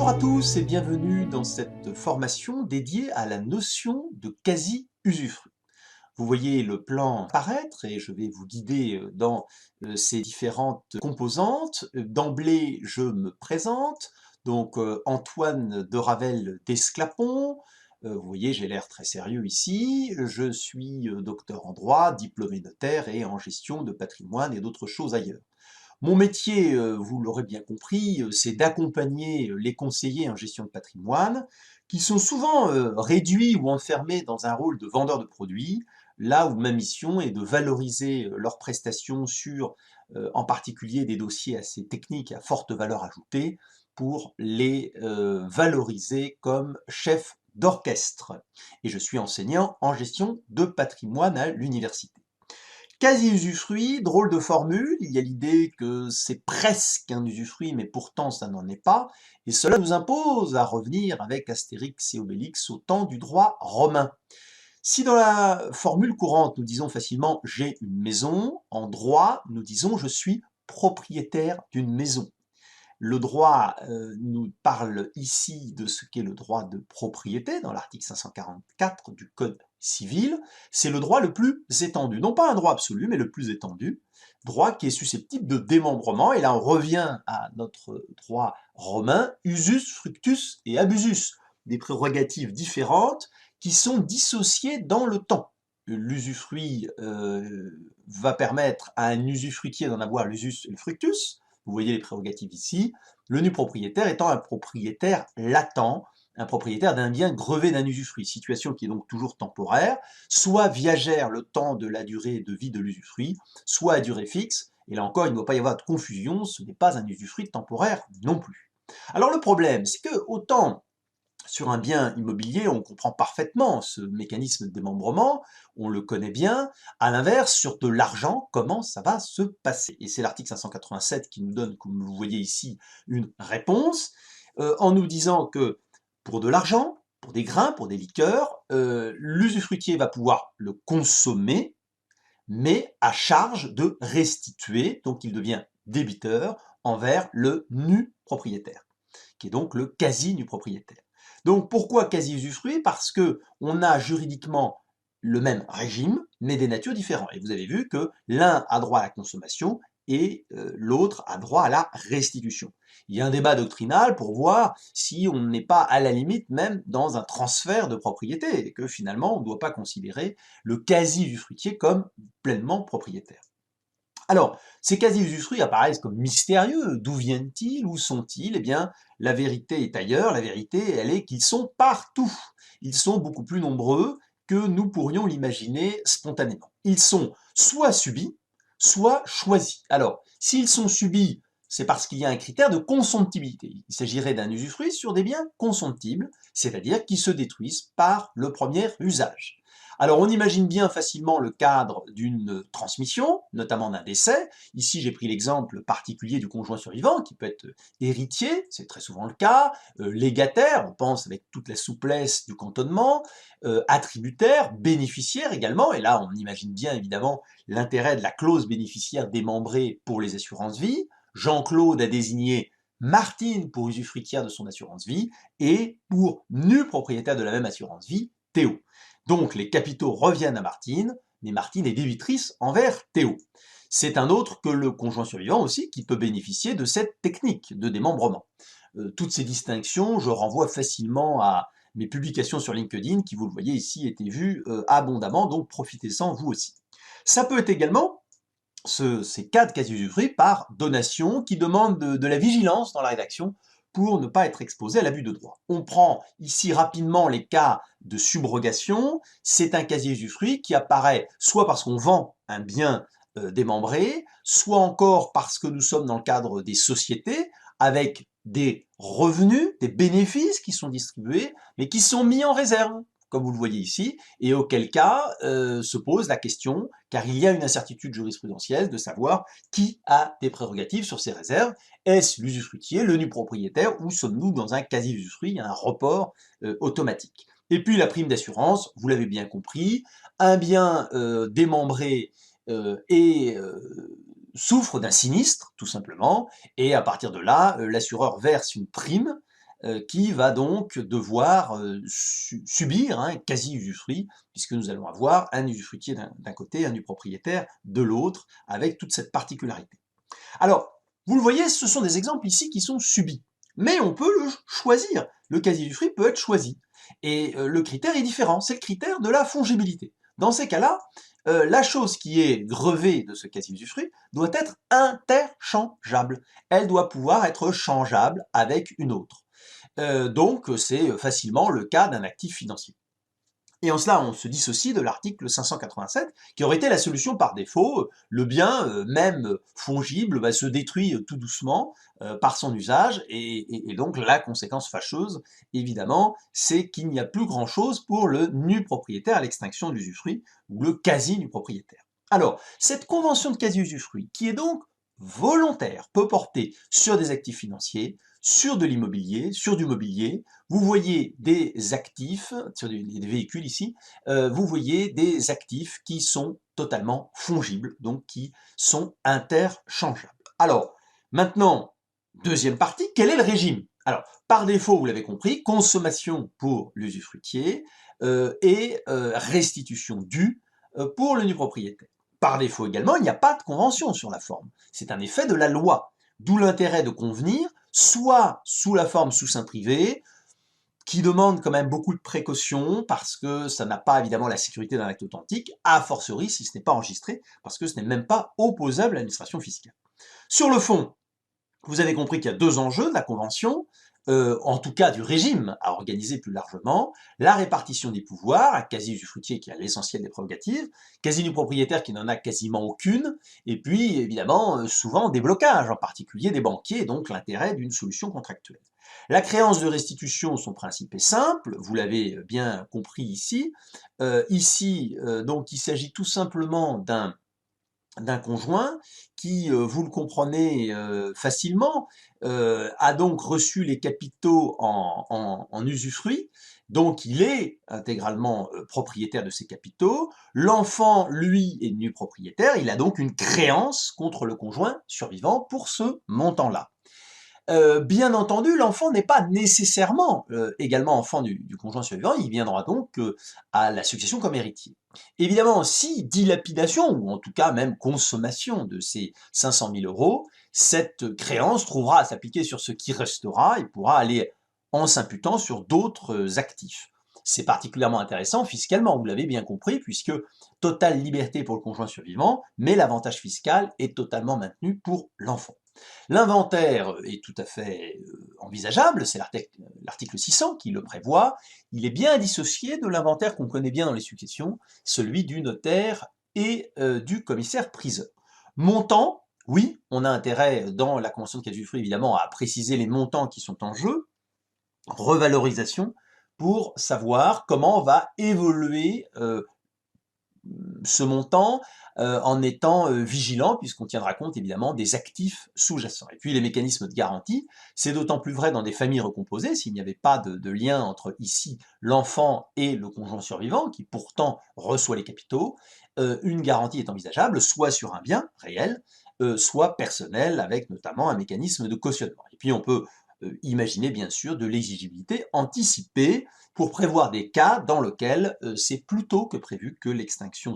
Bonjour à tous et bienvenue dans cette formation dédiée à la notion de quasi-usufruit. Vous voyez le plan apparaître et je vais vous guider dans ces différentes composantes. D'emblée, je me présente, donc Antoine de Ravel d'Esclapon. Vous voyez, j'ai l'air très sérieux ici. Je suis docteur en droit, diplômé notaire et en gestion de patrimoine et d'autres choses ailleurs. Mon métier, vous l'aurez bien compris, c'est d'accompagner les conseillers en gestion de patrimoine, qui sont souvent réduits ou enfermés dans un rôle de vendeur de produits, là où ma mission est de valoriser leurs prestations sur, en particulier, des dossiers assez techniques à forte valeur ajoutée, pour les valoriser comme chef d'orchestre. Et je suis enseignant en gestion de patrimoine à l'université. Quasi-usufruit, drôle de formule, il y a l'idée que c'est presque un usufruit, mais pourtant ça n'en est pas, et cela nous impose à revenir avec Astérix et Obélix au temps du droit romain. Si dans la formule courante nous disons facilement «j'ai une maison», en droit nous disons «je suis propriétaire d'une maison». Le droit nous parle ici de ce qu'est le droit de propriété, dans l'article 544 du Code civil. C'est le droit le plus étendu, non pas un droit absolu, mais le plus étendu, droit qui est susceptible de démembrement, et là on revient à notre droit romain, usus, fructus et abusus, des prérogatives différentes qui sont dissociées dans le temps. L'usufruit va permettre à un usufruitier d'en avoir l'usus et le fructus. Vous voyez les prérogatives ici. Le nu propriétaire étant un propriétaire latent, un propriétaire d'un bien grevé d'un usufruit, situation qui est donc toujours temporaire, soit viagère le temps de la durée de vie de l'usufruit, soit à durée fixe, et là encore il ne doit pas y avoir de confusion, ce n'est pas un usufruit temporaire non plus. Alors le problème, c'est que autant sur un bien immobilier, on comprend parfaitement ce mécanisme de démembrement, on le connaît bien. À l'inverse, sur de l'argent, comment ça va se passer? Et c'est l'article 587 qui nous donne, comme vous voyez ici, une réponse, en nous disant que pour de l'argent, pour des grains, pour des liqueurs, l'usufruitier va pouvoir le consommer, mais à charge de restituer, donc il devient débiteur envers le nu propriétaire, qui est donc le quasi-nu propriétaire. Donc pourquoi quasi-usufruit? Parce que on a juridiquement le même régime, mais des natures différentes. Et vous avez vu que l'un a droit à la consommation et l'autre a droit à la restitution. Il y a un débat doctrinal pour voir si on n'est pas à la limite même dans un transfert de propriété, et que finalement on ne doit pas considérer le quasi-usufruitier comme pleinement propriétaire. Alors, ces quasi-usufruits apparaissent comme mystérieux. D'où viennent-ils? Où sont-ils? Eh bien, la vérité est ailleurs. La vérité, elle est qu'ils sont partout. Ils sont beaucoup plus nombreux que nous pourrions l'imaginer spontanément. Ils sont soit subis, soit choisis. Alors, s'ils sont subis, c'est parce qu'il y a un critère de consomptibilité. Il s'agirait d'un usufruit sur des biens consomptibles, c'est-à-dire qui se détruisent par le premier usage. Alors on imagine bien facilement le cadre d'une transmission, notamment d'un décès. Ici j'ai pris l'exemple particulier du conjoint survivant qui peut être héritier, c'est très souvent le cas, légataire, on pense avec toute la souplesse du cantonnement, attributaire, bénéficiaire également, et là on imagine bien évidemment l'intérêt de la clause bénéficiaire démembrée pour les assurances vie. Jean-Claude a désigné Martine pour usufruitière de son assurance vie, et pour nu propriétaire de la même assurance vie, Théo. Donc les capitaux reviennent à Martine, mais Martine est débitrice envers Théo. C'est un autre que le conjoint survivant aussi qui peut bénéficier de cette technique de démembrement. Toutes ces distinctions, je renvoie facilement à mes publications sur LinkedIn qui, vous le voyez ici, étaient vues abondamment, donc profitez-en vous aussi. Ça peut être également ces cas de quasi-usufruit par donation qui demandent de la vigilance dans la rédaction pour ne pas être exposé à l'abus de droit. On prend ici rapidement les cas de subrogation. C'est un quasi-usufruit qui apparaît soit parce qu'on vend un bien démembré, soit encore parce que nous sommes dans le cadre des sociétés avec des revenus, des bénéfices qui sont distribués, mais qui sont mis en réserve, comme vous le voyez ici, et auquel cas se pose la question, car il y a une incertitude jurisprudentielle de savoir qui a des prérogatives sur ces réserves. Est-ce l'usufruitier, le nu propriétaire, ou sommes-nous dans un quasi-usufruit, un report automatique? Et puis la prime d'assurance, vous l'avez bien compris, un bien démembré souffre d'un sinistre, tout simplement, et à partir de là, l'assureur verse une prime qui va donc devoir subir un quasi-usufruit, puisque nous allons avoir un usufruitier d'un côté, un du propriétaire de l'autre, avec toute cette particularité. Alors, vous le voyez, ce sont des exemples ici qui sont subis, mais on peut le choisir. Le quasi-usufruit peut être choisi, et le critère est différent, c'est le critère de la fongibilité. Dans ces cas-là, la chose qui est grevée de ce quasi-usufruit doit être interchangeable. Elle doit pouvoir être changeable avec une autre. Donc, c'est facilement le cas d'un actif financier. Et en cela, on se dissocie de l'article 587, qui aurait été la solution par défaut. Le bien, même fongible, se détruit tout doucement par son usage, et donc la conséquence fâcheuse, évidemment, c'est qu'il n'y a plus grand-chose pour le nu propriétaire à l'extinction de l'usufruit, ou le quasi-nu propriétaire. Alors, cette convention de quasi-usufruit, qui est donc volontaire, peut porter sur des actifs financiers, sur de l'immobilier, sur du mobilier. Vous voyez des actifs, sur des véhicules ici, vous voyez des actifs qui sont totalement fongibles, donc qui sont interchangeables. Alors, maintenant, deuxième partie, quel est le régime? Alors, par défaut, vous l'avez compris, consommation pour l'usufruitier et restitution due pour le nu propriétaire. Par défaut également, il n'y a pas de convention sur la forme. C'est un effet de la loi. D'où l'intérêt de convenir, soit sous la forme sous seing privé, qui demande quand même beaucoup de précautions, parce que ça n'a pas évidemment la sécurité d'un acte authentique, a fortiori si ce n'est pas enregistré, parce que ce n'est même pas opposable à l'administration fiscale. Sur le fond, vous avez compris qu'il y a deux enjeux de la convention, en tout cas du régime à organiser plus largement, la répartition des pouvoirs, un quasi-usufruitier qui a l'essentiel des prérogatives, quasi-nu-propriétaire qui n'en a quasiment aucune, et puis évidemment souvent des blocages, en particulier des banquiers, et donc l'intérêt d'une solution contractuelle. La créance de restitution, son principe est simple, vous l'avez bien compris ici. Donc il s'agit tout simplement d'un conjoint qui, vous le comprenez facilement, a donc reçu les capitaux en usufruit, donc il est intégralement propriétaire de ces capitaux. L'enfant, lui, est nu propriétaire, il a donc une créance contre le conjoint survivant pour ce montant-là. Bien entendu, l'enfant n'est pas nécessairement également enfant du conjoint survivant, il viendra donc à la succession comme héritier. Évidemment, si dilapidation, ou en tout cas même consommation de ces 500 000 euros, cette créance trouvera à s'appliquer sur ce qui restera et pourra aller en s'imputant sur d'autres actifs. C'est particulièrement intéressant fiscalement, vous l'avez bien compris, puisque totale liberté pour le conjoint survivant, mais l'avantage fiscal est totalement maintenu pour l'enfant. L'inventaire est tout à fait envisageable, c'est l'article 600 qui le prévoit. Il est bien dissocié de l'inventaire qu'on connaît bien dans les successions, celui du notaire et du commissaire-priseur. Montant, oui, on a intérêt dans la convention de quasi-usufruit évidemment à préciser les montants qui sont en jeu. Revalorisation, pour savoir comment va évoluer ce montant en étant vigilant, puisqu'on tiendra compte évidemment des actifs sous-jacents. Et puis les mécanismes de garantie, c'est d'autant plus vrai dans des familles recomposées, s'il n'y avait pas de lien entre ici l'enfant et le conjoint survivant, qui pourtant reçoit les capitaux, une garantie est envisageable, soit sur un bien réel, soit personnel, avec notamment un mécanisme de cautionnement. Et puis on peut imaginer bien sûr de l'exigibilité anticipée pour prévoir des cas dans lesquels c'est plus tôt que prévu que l'extinction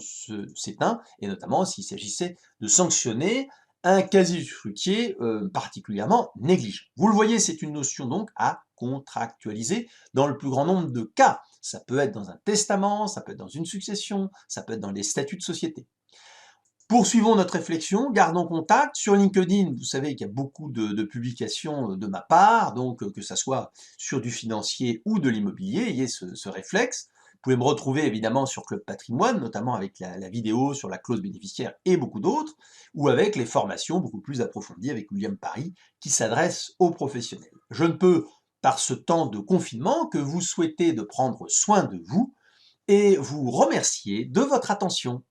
s'éteint, et notamment s'il s'agissait de sanctionner un quasi-usufruitier particulièrement négligent. Vous le voyez, c'est une notion donc à contractualiser dans le plus grand nombre de cas. Ça peut être dans un testament, ça peut être dans une succession, ça peut être dans des statuts de société. Poursuivons notre réflexion, gardons contact. Sur LinkedIn, vous savez qu'il y a beaucoup de publications de ma part, donc que ça soit sur du financier ou de l'immobilier, ayez ce réflexe. Vous pouvez me retrouver évidemment sur Club Patrimoine, notamment avec la vidéo sur la clause bénéficiaire et beaucoup d'autres, ou avec les formations beaucoup plus approfondies avec William Parry, qui s'adresse aux professionnels. Je ne peux, par ce temps de confinement, que vous souhaiter de prendre soin de vous et vous remercier de votre attention.